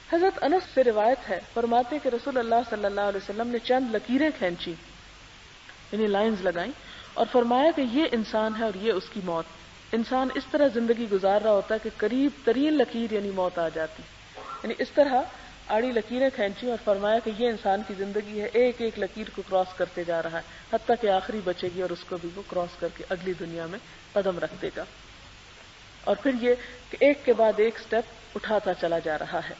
حضرت انس سے روایت ہے، فرماتے کہ رسول اللہ صلی اللہ علیہ وسلم نے چند لکیریں کھینچی، یعنی لائنز لگائیں، اور فرمایا کہ یہ انسان ہے اور یہ اس کی موت. انسان اس طرح زندگی گزار رہا ہوتا ہے کہ قریب ترین لکیر یعنی موت آ جاتی، یعنی اس طرح آڑی لکیریں کھینچی اور فرمایا کہ یہ انسان کی زندگی ہے، ایک ایک لکیر کو کراس کرتے جا رہا ہے حتیٰ کہ آخری بچے گی اور اس کو بھی وہ کراس کر کے اگلی دنیا میں قدم رکھ دے گا. اور پھر یہ کہ ایک کے بعد ایک سٹیپ اٹھاتا چلا جا رہا ہے.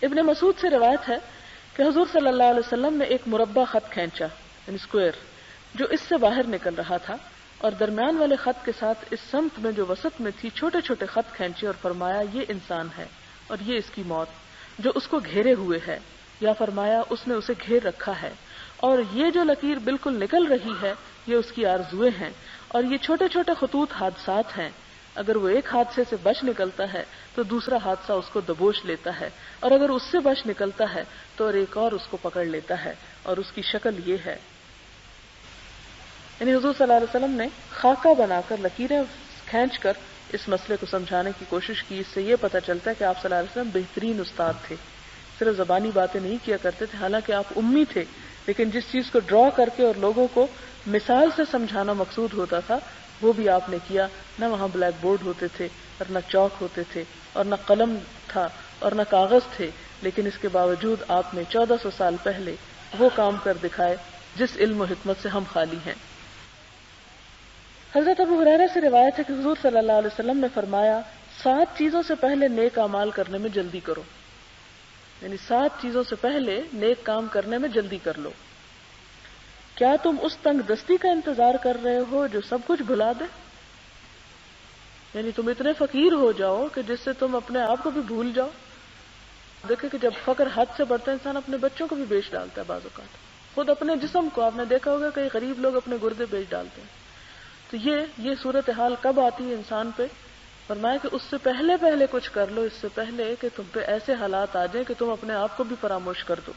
ابن مسعود سے روایت ہے کہ حضور صلی اللہ علیہ وسلم نے ایک مربع خط کھینچا، یعنی اسکوئر، جو اس سے باہر نکل رہا تھا، اور درمیان والے خط کے ساتھ اس سمت میں جو وسط میں تھی چھوٹے چھوٹے خط کھینچے اور فرمایا یہ انسان ہے اور یہ اس کی موت جو اس کو گھیرے ہوئے ہے، یا فرمایا اس نے اسے گھیر رکھا ہے، اور یہ جو لکیر بالکل نکل رہی ہے یہ اس کی آرزویں ہیں، اور یہ چھوٹے چھوٹے خطوط حادثات ہیں، اگر وہ ایک حادثے سے بچ نکلتا ہے تو دوسرا حادثہ اس کو دبوچ لیتا ہے، اور اگر اس سے بچ نکلتا ہے تو اور ایک اور اس کو پکڑ لیتا ہے، اور اس کی شکل یہ ہے. یعنی حضور صلی اللہ علیہ وسلم نے خاکہ بنا کر لکیریں کھینچ کر اس مسئلے کو سمجھانے کی کوشش کی. اس سے یہ پتہ چلتا ہے کہ آپ صلی اللہ علیہ وسلم بہترین استاد تھے، صرف زبانی باتیں نہیں کیا کرتے تھے، حالانکہ آپ امی تھے، لیکن جس چیز کو ڈرا کر کے اور لوگوں کو مثال سے سمجھانا مقصود ہوتا تھا وہ بھی آپ نے کیا. نہ وہاں بلیک بورڈ ہوتے تھے اور نہ چاک ہوتے تھے اور نہ قلم تھا اور نہ کاغذ تھے، لیکن اس کے باوجود آپ نے 1400 سال پہلے وہ کام کر دکھائے جس علم و حکمت سے ہم خالی ہیں. حضرت ابو ہریرہ سے روایت ہے کہ حضور صلی اللہ علیہ وسلم نے فرمایا 7 چیزوں سے پہلے نیک اعمال کرنے میں جلدی کرو، یعنی 7 چیزوں سے پہلے نیک کام کرنے میں جلدی کر لو. کیا تم اس تنگ دستی کا انتظار کر رہے ہو جو سب کچھ بھلا دے؟ یعنی تم اتنے فقیر ہو جاؤ کہ جس سے تم اپنے آپ کو بھی بھول جاؤ. دیکھیں کہ جب فقر حد سے بڑھتا ہے انسان اپنے بچوں کو بھی بیچ ڈالتا ہے، بعض اوقات خود اپنے جسم کو. آپ نے دیکھا ہوگا کئی غریب لوگ اپنے گردے بیچ ڈالتے ہیں. تو یہ صورتحال کب آتی ہے انسان پہ؟ فرمایا کہ اس سے پہلے کچھ کر لو، اس سے پہلے کہ تم پہ ایسے حالات آ جائیں کہ تم اپنے آپ کو بھی فراموش کر دو.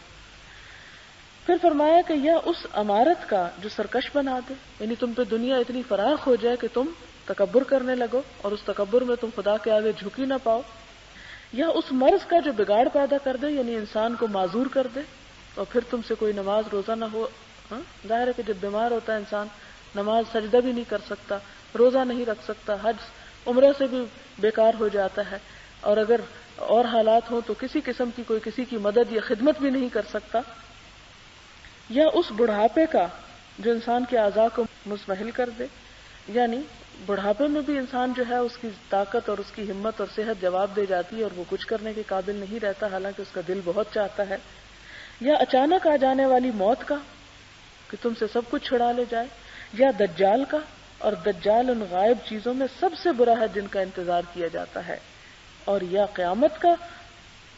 پھر فرمایا کہ یا اس عمارت کا جو سرکش بنا دے، یعنی تم پہ دنیا اتنی فراخ ہو جائے کہ تم تکبر کرنے لگو اور اس تکبر میں تم خدا کے آگے جھک ہی نہ پاؤ، یا اس مرض کا جو بگاڑ پیدا کر دے، یعنی انسان کو معذور کر دے اور پھر تم سے کوئی نماز روزہ نہ ہو. ظاہر ہے کہ جب بیمار ہوتا ہے انسان نماز سجدہ بھی نہیں کر سکتا، روزہ نہیں رکھ سکتا، حج عمرہ سے بھی بیکار ہو جاتا ہے، اور اگر اور حالات ہوں تو کسی قسم کی کوئی کسی کی مدد یا خدمت بھی نہیں کر سکتا. یا اس بڑھاپے کا جو انسان کے اعضاء کو مزمحل کر دے، یعنی بڑھاپے میں بھی انسان جو ہے اس کی طاقت اور اس کی ہمت اور صحت جواب دے جاتی ہے اور وہ کچھ کرنے کے قابل نہیں رہتا حالانکہ اس کا دل بہت چاہتا ہے. یا اچانک آ جانے والی موت کا کہ تم سے سب کچھ چھڑا لے جائے، یا دجال کا، اور دجال ان غائب چیزوں میں سب سے برا ہے جن کا انتظار کیا جاتا ہے، اور یا قیامت کا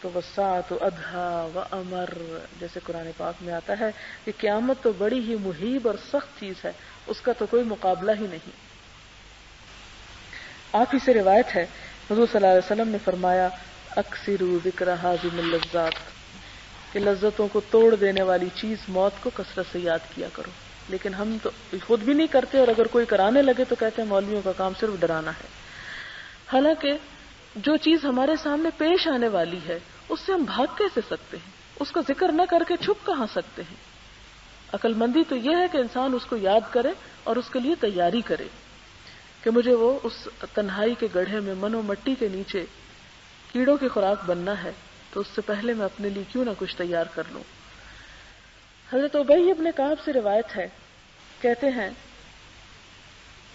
تو وساعت ادھا و امر، جیسے قرآن پاک میں آتا ہے کہ قیامت تو بڑی ہی محیب اور سخت چیز ہے، اس کا تو کوئی مقابلہ ہی نہیں. آپ ہی سے روایت ہے حضور صلی اللہ علیہ وسلم نے فرمایا اکثروا ذکر ہاضم اللذات، کہ لذتوں کو توڑ دینے والی چیز موت کو کثرت سے یاد کیا کرو. لیکن ہم تو خود بھی نہیں کرتے، اور اگر کوئی کرانے لگے تو کہتے ہیں مولویوں کا کام صرف ڈرانا ہے. حالانکہ جو چیز ہمارے سامنے پیش آنے والی ہے اس سے ہم بھاگ کیسے سکتے ہیں؟ اس کا ذکر نہ کر کے چھپ کہاں سکتے ہیں؟ عقل مندی تو یہ ہے کہ انسان اس کو یاد کرے اور اس کے لیے تیاری کرے کہ مجھے وہ اس تنہائی کے گڑھے میں من و مٹی کے نیچے کیڑوں کی خوراک بننا ہے، تو اس سے پہلے میں اپنے لیے کیوں نہ کچھ تیار کر لوں. حضرت ابی ابن کعب سے روایت ہے، کہتے ہیں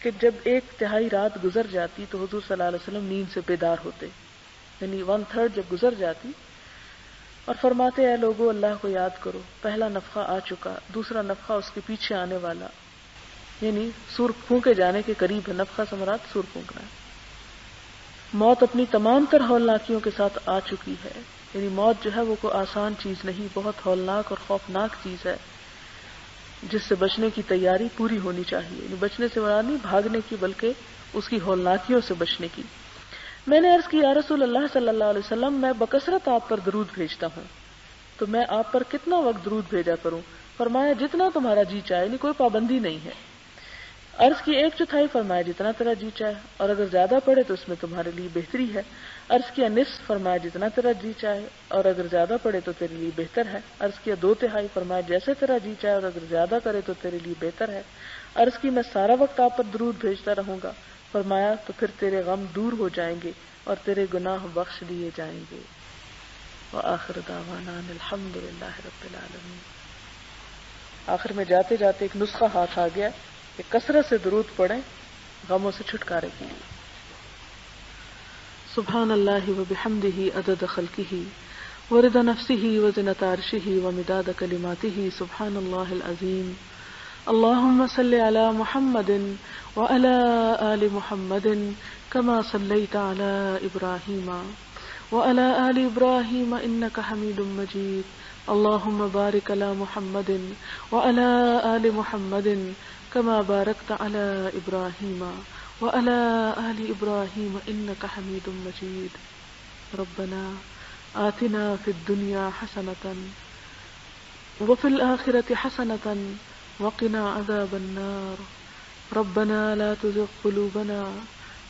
کہ جب 1/3 رات گزر جاتی تو حضور صلی اللہ علیہ وسلم نیند سے بیدار ہوتے، یعنی 1/3 جب گزر جاتی، اور فرماتے اے لوگو اللہ کو یاد کرو، پہلا نفخہ آ چکا، دوسرا نفخہ اس کے پیچھے آنے والا، یعنی سور پھونکے جانے کے قریب ہے. نفخہ سے مراد سور پھونکنا ہے. موت اپنی تمام تر ہولناکیوں کے ساتھ آ چکی ہے، یعنی موت جو ہے وہ کوئی آسان چیز نہیں، بہت ہولناک اور خوفناک چیز ہے جس سے بچنے کی تیاری پوری ہونی چاہیے. یعنی بچنے سے مراد نہیں بھاگنے کی بلکہ اس کی ہولناکیوں سے بچنے کی. میں نے عرض کی یا رسول اللہ صلی اللہ علیہ وسلم میں بکثرت آپ پر درود بھیجتا ہوں، تو میں آپ پر کتنا وقت درود بھیجا کروں؟ فرمایا جتنا تمہارا جی چاہے، یعنی کوئی پابندی نہیں ہے. عرض کی 1/4 فرمایا جتنا تیرا جی چاہے، اور اگر زیادہ پڑے تو اس میں تمہارے لیے بہتری ہے۔ عرض کیا نصف فرمایا جتنا تیرا جی چاہے، اور اگر زیادہ پڑے تو تیرے لیے بہتر ہے۔ عرض کیا 2/3 فرمایا جیسے تیرا جی چاہے، اور اگر زیادہ کرے تو تیرے لیے بہتر ہے۔ عرض کی میں سارا وقت آپ پر درود بھیجتا رہوں گا۔ فرمایا تو پھر تیرے غم دور ہو جائیں گے اور تیرے گناہ بخش دیے جائیں گے۔ وآخر دعوانا ان الحمد للہ رب العالمین۔ آخر میں جاتے جاتے ایک نسخہ ہاتھ آ گیا کہ کثرت سے درود پڑھیں غموں سے چھٹکارے کے لیے۔ سبحان اللہ وبحمدہ عدد خلقہ ورضا نفسہ وزنۃ عرشہ ومداد کلماتہ سبحان اللہ العظیم۔ اللہم صل علی محمد وعلی آل محمد کما صلیت علی ابراہیم وعلی آل ابراہیم انک حمید مجید۔ اللہم بارک علی محمد وعلی آل محمد کما بارکت علی ابراہیم وعلی آل ابراہیم انک حمید مجید۔ ربنا آتنا فی الدنیا حسنۃ وفی الآخرۃ حسنۃ وقنا عذاب النار۔ ربنا لا تزغ قلوبنا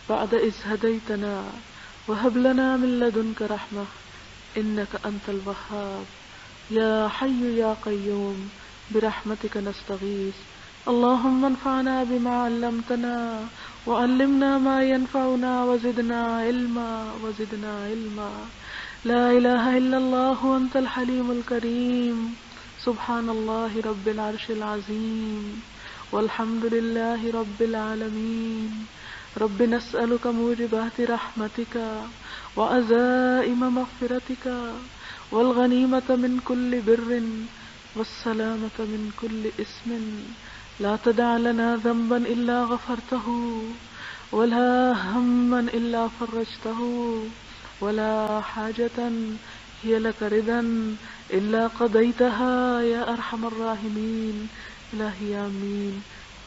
بعد إذ هديتنا وهب لنا من لدنك رحمة إنك أنت الوهاب يا حي يا قيوم برحمتك نستغيث اللهم انفعنا بما علمتنا وعلمنا ما ينفعنا وزدنا علما لا إله إلا الله أنت الحليم الكريم سبحان الله رب العرش العظيم والحمد لله رب العالمين۔ رب نسألك موجبات رحمتك وعزائم مغفرتك والغنيمة من كل بر والسلامة من كل اسم لا تدع لنا ذنبا إلا غفرته ولا هما إلا فرجته ولا حاجة هي لك رضا إلا قضيتها يا أرحم الراحمين إلهي آمين۔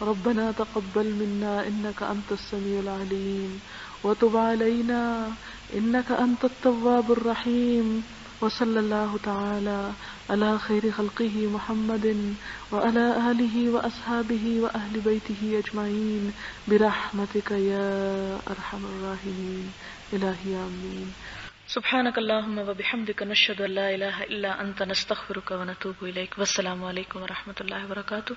ربنا تقبل منا إنك أنت السميع العليم وتب علينا إنك أنت التواب الرحيم۔ وصلى الله تعالى على خير خلقه محمد وعلى آله وأصحابه وأهل بيته أجمعين برحمتك يا أرحم الراحمين إلهي آمين۔ سبحانك اللهم وبحمدك نشهد أن لا إله إلا أنت نستغفرك ونتوب إليك۔ والسلام علیکم ورحمۃ اللہ وبرکاتہ۔